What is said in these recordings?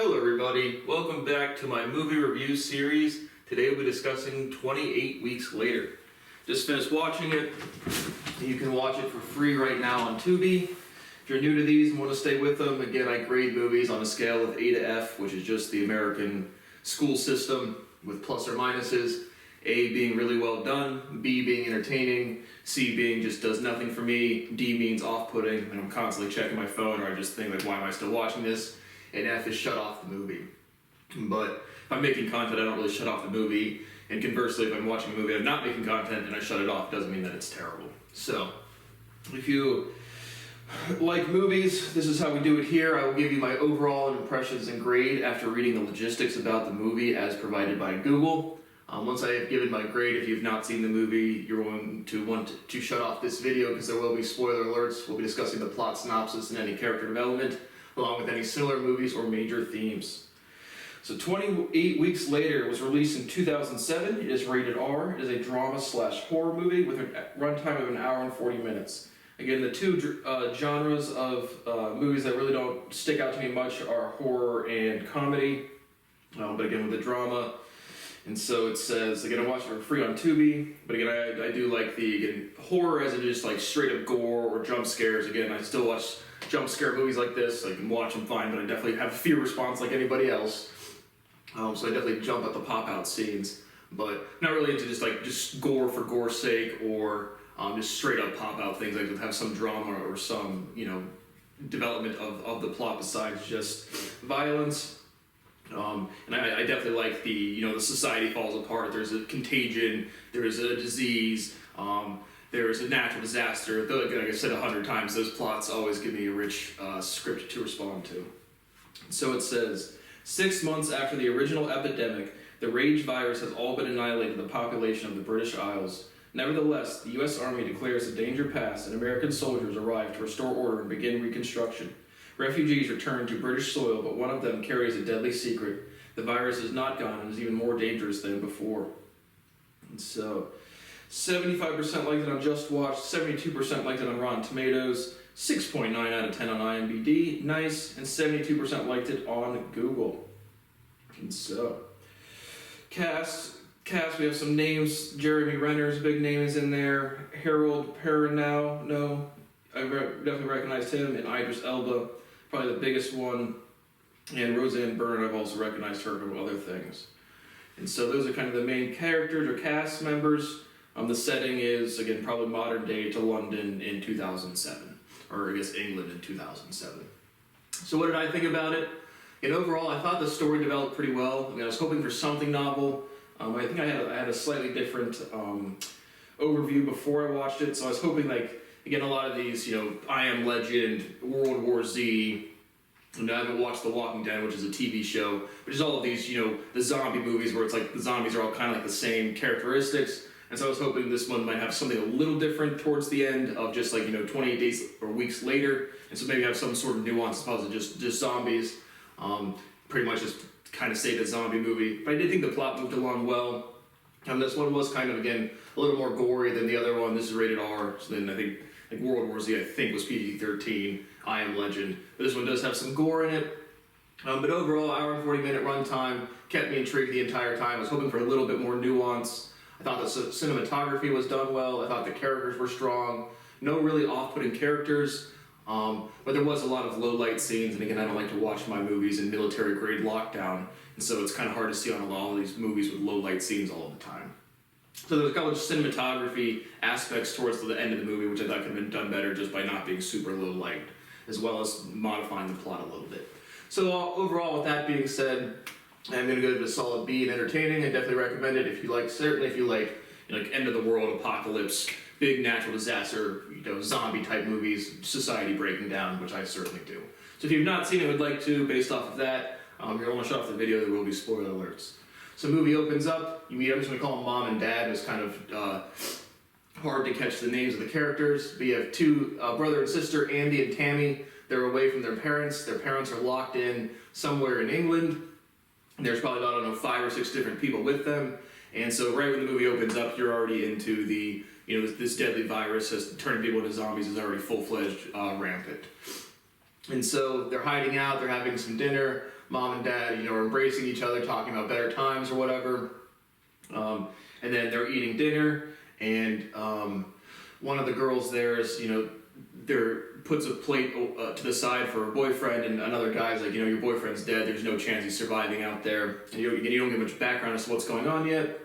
Hello everybody, welcome back to my movie review series. Today we'll be discussing 28 Weeks Later. Just finished watching it. You can watch it for free right now on Tubi. If you're new to these and want to stay with them, again I grade movies on a scale of A to F, which is just the American school system with plus or minuses. A being really well done, B being entertaining, C being just does nothing for me, D means off-putting, and I'm constantly checking my phone or I just think like, why am I still watching this? And F is shut off the movie. But if I'm making content, I don't really shut off the movie. And conversely, if I'm watching a movie I'm not making content and I shut it off, it doesn't mean that it's terrible. So, if you like movies, this is how we do it here. I will give you my overall impressions and grade after reading the logistics about the movie as provided by Google. Once I have given my grade, if you've not seen the movie, you're going to want to shut off this video because there will be spoiler alerts. We'll be discussing the plot synopsis and any character development, along with any similar movies or major themes. So 28 Weeks Later was released in 2007. It is rated R. It is a drama/horror movie with a runtime of an hour and 40 minutes. Again, the two genres of movies that really don't stick out to me much are horror and comedy, but again with the drama. And so it says, again, I watched it for free on Tubi, but again, I do like the horror as in just like straight up gore or jump scares. Again, I still watch jump scare movies like this. I can watch them fine, but I definitely have a fear response like anybody else. So I definitely jump at the pop-out scenes, but not really into just gore for gore's sake or just straight up pop-out things. I could have some drama or some, development of the plot besides just violence. And I definitely like the society falls apart. There's a contagion, there's a disease, there's a natural disaster. Though, like I said 100 times, those plots always give me a rich script to respond to. So it says, 6 months after the original epidemic, the rage virus has all but annihilated the population of the British Isles. Nevertheless, the U.S. Army declares the danger past and American soldiers arrive to restore order and begin reconstruction. Refugees return to British soil, but one of them carries a deadly secret. The virus is not gone and is even more dangerous than before. And so, 75% liked it on Just Watch, 72% liked it on Rotten Tomatoes, 6.9 out of 10 on IMDb, nice, and 72% liked it on Google. And so, cast, we have some names. Jeremy Renner's big name is in there. Harold Perrineau, no, I definitely recognized him, and Idris Elba, probably the biggest one, and Roseanne Byrne, I've also recognized her from other things. And so those are kind of the main characters or cast members. The setting is, again, probably modern day to London in 2007, or I guess England in 2007. So what did I think about it? And overall, I thought the story developed pretty well. I was hoping for something novel. I think I had a slightly different overview before I watched it, so I was hoping again, a lot of these, I Am Legend, World War Z, and I haven't watched The Walking Dead, which is a TV show, which is all of these, the zombie movies where it's like the zombies are all kind of like the same characteristics. And so I was hoping this one might have something a little different towards the end of just 28 days or weeks later. And so maybe have some sort of nuance as opposed to just zombies. Pretty much just kind of say the zombie movie. But I did think the plot moved along well. This one was kind of, again, a little more gory than the other one. This is rated R. So then I think World War Z, I think, was PG-13, I Am Legend. But this one does have some gore in it. But overall, hour and 40-minute runtime kept me intrigued the entire time. I was hoping for a little bit more nuance. I thought the cinematography was done well. I thought the characters were strong. No really off-putting characters. But there was a lot of low-light scenes. And again, I don't like to watch my movies in military-grade lockdown. And so it's kind of hard to see on a lot of these movies with low-light scenes all the time. So there's a couple of cinematography aspects towards the end of the movie, which I thought could have been done better just by not being super low light, as well as modifying the plot a little bit. So overall, with that being said, I'm going to go to a solid B in entertaining. I definitely recommend it if you like end of the world, apocalypse, big natural disaster, zombie type movies, society breaking down, which I certainly do. So if you've not seen it, would like to, based off of that, you're going to shut off the video. There will be spoiler alerts. So the movie opens up, you meet, I'm just going to call them Mom and Dad. It's kind of hard to catch the names of the characters. But you have two, brother and sister, Andy and Tammy. They're away from their parents. Their parents are locked in somewhere in England. There's probably about, 5 or 6 different people with them. And so right when the movie opens up, you're already into the, this deadly virus has turning people into zombies is already full-fledged rampant. And so they're hiding out, they're having some dinner. mom and dad, are embracing each other, talking about better times or whatever. And then they're eating dinner, and one of the girls there is, puts a plate to the side for her boyfriend, and another guy's like, your boyfriend's dead, there's no chance he's surviving out there. And you don't get much background as to what's going on yet.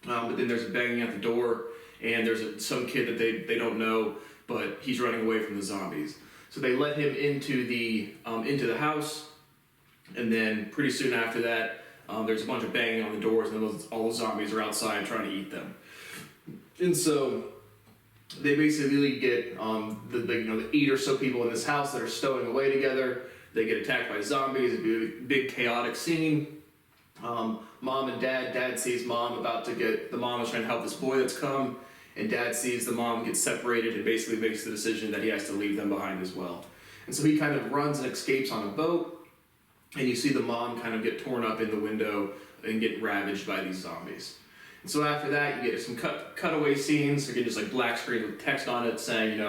But then there's a banging at the door, and there's some kid that they don't know, but he's running away from the zombies. So they let him into the house, and then pretty soon after that, there's a bunch of banging on the doors, and all the zombies are outside trying to eat them. And so they basically get the 8 or so people in this house that are stowing away together. They get attacked by zombies. It'd be a big chaotic scene. Mom and dad sees mom the mom is trying to help this boy that's come, and dad sees the mom get separated and basically makes the decision that he has to leave them behind as well. And so he kind of runs and escapes on a boat, and you see the mom kind of get torn up in the window and get ravaged by these zombies. And so after that, you get some cutaway scenes, again, just like black screen with text on it saying,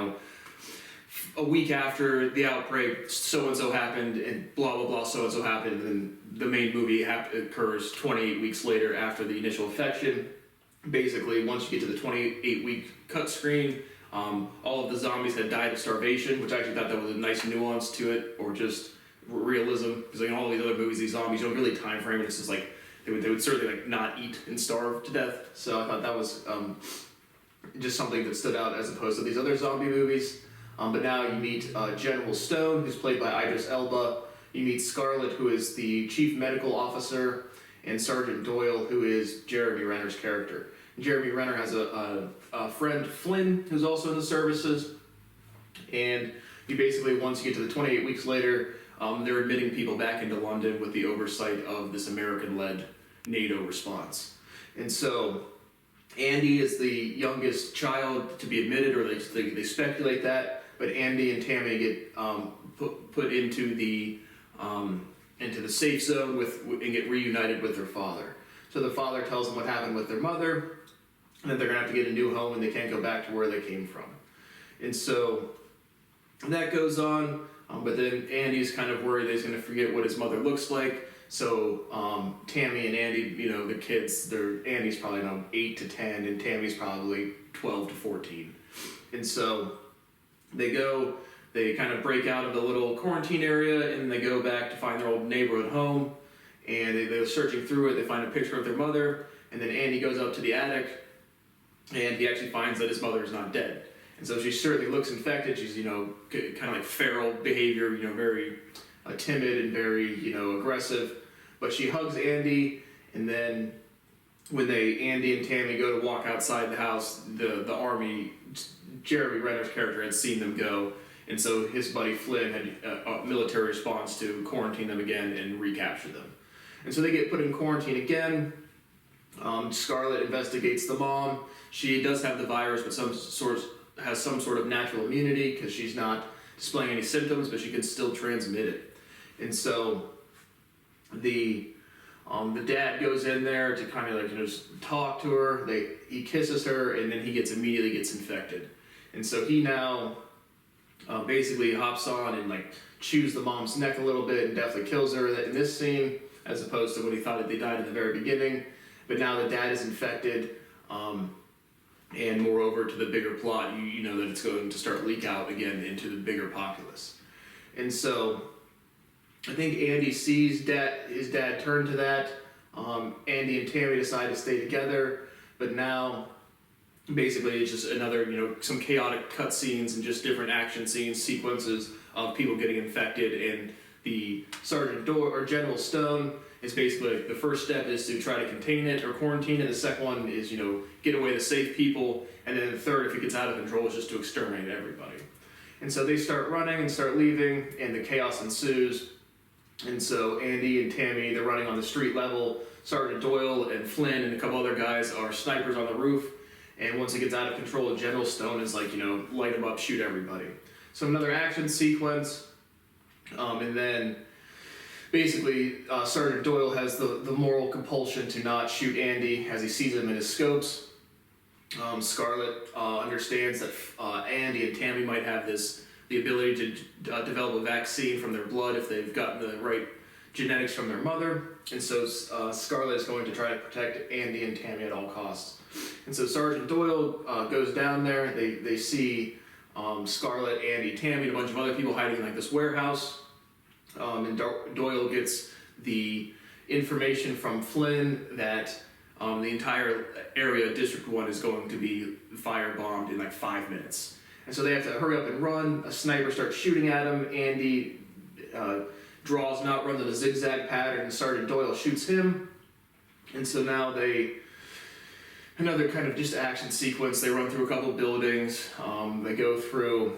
a week after the outbreak, so-and-so happened, and blah, blah, blah, so-and-so happened, and then the main movie occurs 28 weeks later after the initial infection. Basically, once you get to the 28-week cut screen, all of the zombies had died of starvation, which I actually thought that was a nice nuance to it, or just realism, because in all these other movies, these zombies don't really time frame it. It's just like they would certainly like not eat and starve to death. So I thought that was just something that stood out as opposed to these other zombie movies. But now you meet General Stone, who's played by Idris Elba. You meet Scarlett, who is the chief medical officer, and Sergeant Doyle, who is Jeremy Renner's character. And Jeremy Renner has a friend, Flynn, who's also in the services. And you basically, once you get to the 28 weeks later, they're admitting people back into London with the oversight of this American-led NATO response. And so Andy is the youngest child to be admitted, or they speculate that, but Andy and Tammy get put into the safe zone and get reunited with their father. So the father tells them what happened with their mother, and that they're gonna have to get a new home and they can't go back to where they came from. And so that goes on, but then Andy's kind of worried that he's gonna forget what his mother looks like. So Tammy and Andy, the kids, Andy's probably now 8 to 10, and Tammy's probably 12 to 14. And so they kind of break out of the little quarantine area, and they go back to find their old neighborhood home, and they're searching through it. They find a picture of their mother, and then Andy goes up to the attic, and he actually finds that his mother is not dead. And so she certainly looks infected. She's, kind of like feral behavior, very timid and very, aggressive. But she hugs Andy, and then when Andy and Tammy go to walk outside the house, the army, Jeremy Renner's character had seen them go, and so his buddy Flynn had a military response to quarantine them again and recapture them. And so they get put in quarantine again. Scarlett investigates the mom. She does have the virus, but has some sort of natural immunity because she's not displaying any symptoms, but she can still transmit it. And so the dad goes in there to kind of just talk to her. He kisses her, and then he immediately gets infected. And so he now basically hops on and chews the mom's neck a little bit and definitely kills her in this scene, as opposed to when he thought that they died in the very beginning. But now the dad is infected, and moreover to the bigger plot, you know that it's going to start leak out again into the bigger populace. And so I think Andy sees his dad turn to that. Andy and Tammy decide to stay together, but now basically it's just another, some chaotic cut scenes and just different action scenes, sequences of people getting infected, and the Sergeant Doyle or General Stone is basically the first step is to try to contain it or quarantine it. The second one is, get away the safe people, and then the third, if it gets out of control, is just to exterminate everybody. And so they start running and start leaving, and the chaos ensues. And so Andy and Tammy, they're running on the street level. Sergeant Doyle and Flynn and a couple other guys are snipers on the roof. And once it gets out of control, General Stone is light them up, shoot everybody. So another action sequence, and then basically Sergeant Doyle has the moral compulsion to not shoot Andy as he sees him in his scopes. Scarlett understands that Andy and Tammy might have the ability to develop a vaccine from their blood if they've gotten the right genetics from their mother, and so Scarlett is going to try to protect Andy and Tammy at all costs. And so Sergeant Doyle goes down there. They see Scarlett, Andy, Tammy, and a bunch of other people hiding in like this warehouse. And Doyle gets the information from Flynn that the entire area, District 1, is going to be firebombed in like 5 minutes. And so they have to hurry up and run. A sniper starts shooting at him. Andy draws an outrun in a zigzag pattern, and Sergeant Doyle shoots him. And so now another kind of just action sequence. They run through a couple buildings. They go through.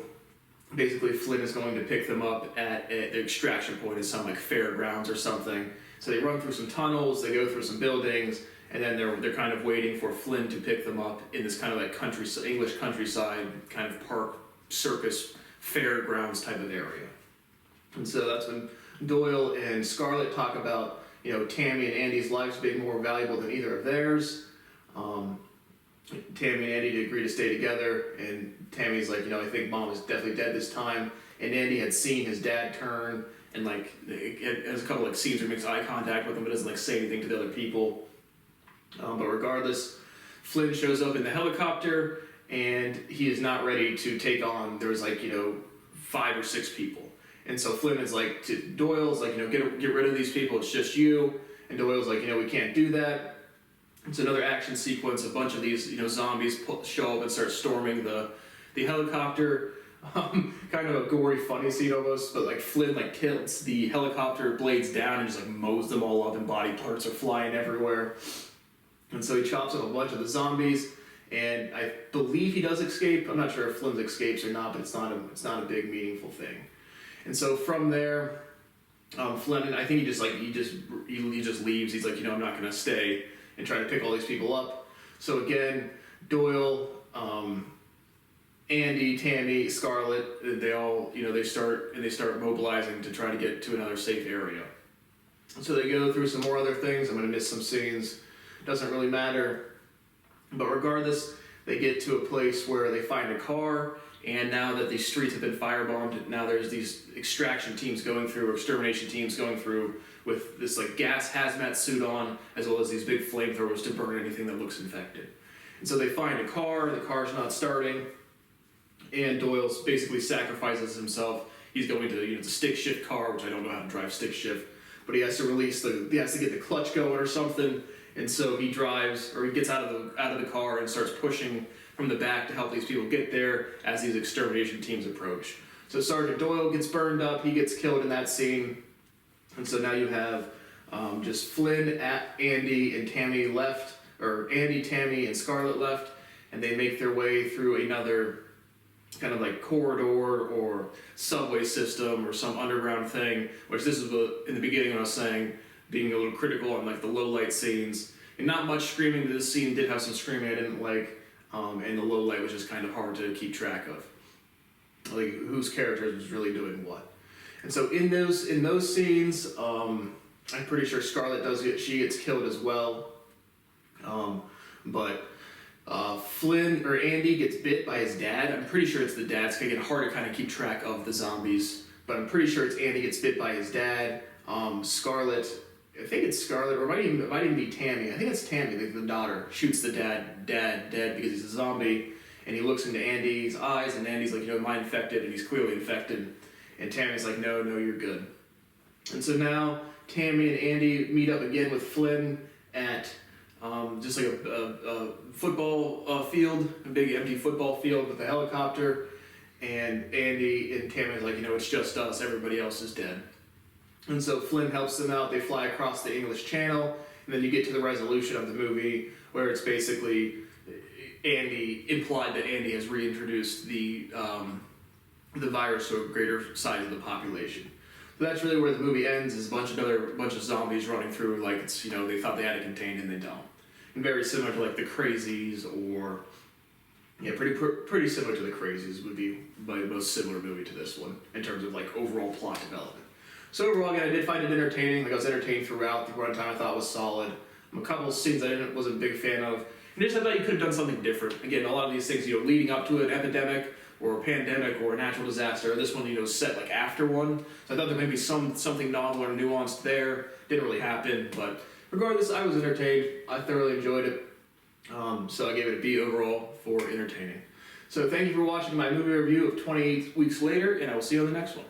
Basically, Flynn is going to pick them up at the extraction point at some like fairgrounds or something. So they run through some tunnels. They go through some buildings, and then they're kind of waiting for Flynn to pick them up in this kind of like English countryside kind of park, circus, fairgrounds type of area. And so that's when Doyle and Scarlett talk about Tammy and Andy's lives being more valuable than either of theirs. Tammy and Andy agree to stay together, and Tammy's like, I think Mom is definitely dead this time. And Andy had seen his dad turn, and like it has a couple like scenes where he makes eye contact with him, but doesn't like say anything to the other people. But regardless, Flynn shows up in the helicopter, and he is not ready to take on. There's like 5 or 6 people, and so Flynn is like to Doyle's like get rid of these people. It's just you. And Doyle's like we can't do that. It's another action sequence. A bunch of these zombies show up and start storming the helicopter. Kind of a gory, funny scene almost, but like Flynn like tilts the helicopter blades down and just like mows them all up, and body parts are flying everywhere. And so he chops up a bunch of the zombies, and I believe he does escape. I'm not sure if Flynn escapes or not, but it's not a big meaningful thing. And so from there, Flynn, I think he just leaves. He's like, I'm not going to stay and try to pick all these people up. So again, Doyle, Andy, Tammy, Scarlett, they all they start mobilizing to try to get to another safe area. So they go through some more other things. I'm going to miss some scenes. Doesn't really matter. But regardless, they get to a place where they find a car, and now that these streets have been firebombed, now there's these extraction teams going through, or extermination teams going through with this like gas hazmat suit on, as well as these big flamethrowers to burn anything that looks infected. And so they find a car, the car's not starting, and Doyle basically sacrifices himself. He's going to the stick shift car, which I don't know how to drive stick shift, but he has to get the clutch going or something. And so he gets out of the car and starts pushing from the back to help these people get there as these extermination teams approach. So Sergeant Doyle gets burned up, he gets killed in that scene. And so now you have just Flynn, Andy, and Tammy left, or Andy, Tammy, and Scarlett left, and they make their way through another kind of like corridor or subway system or some underground thing, which this is in the beginning when I was saying, being a little critical on like the low light scenes, and not much screaming, but this scene did have some screaming I didn't like, and the low light was just kind of hard to keep track of, like whose character was really doing what. And so in those scenes, I'm pretty sure Scarlett she gets killed as well, but Flynn or Andy gets bit by his dad. I'm pretty sure it's the dad. It's gonna get hard to kind of keep track of the zombies, but I'm pretty sure it's Andy gets bit by his dad. Scarlett, I think it's Scarlett, or it might even be Tammy. I think it's Tammy, the daughter, shoots the dad dead because he's a zombie, and he looks into Andy's eyes, and Andy's like, am I infected? And he's clearly infected, and Tammy's like, no, you're good. And so now Tammy and Andy meet up again with Flynn at just like a football field, a big empty football field with a helicopter, and Andy and Tammy's like, it's just us, everybody else is dead. And so Flynn helps them out. They fly across the English Channel, and then you get to the resolution of the movie where it's basically implied that Andy has reintroduced the virus to a greater size of the population. So that's really where the movie ends. Is a bunch of zombies running through like it's they thought they had it contained and they don't. And very similar to like the Crazies, or pretty similar to the Crazies would be my most similar movie to this one in terms of like overall plot development. So overall, again, I did find it entertaining. Like I was entertained throughout. The runtime I thought was solid. A couple of scenes I wasn't a big fan of. And just I thought you could have done something different. Again, a lot of these things, leading up to an epidemic, or a pandemic or a natural disaster. This one, set like after one. So I thought there may be something novel or nuanced there. Didn't really happen, but regardless, I was entertained. I thoroughly enjoyed it. So I gave it a B overall for entertaining. So thank you for watching my movie review of 28 Weeks Later, and I will see you on the next one.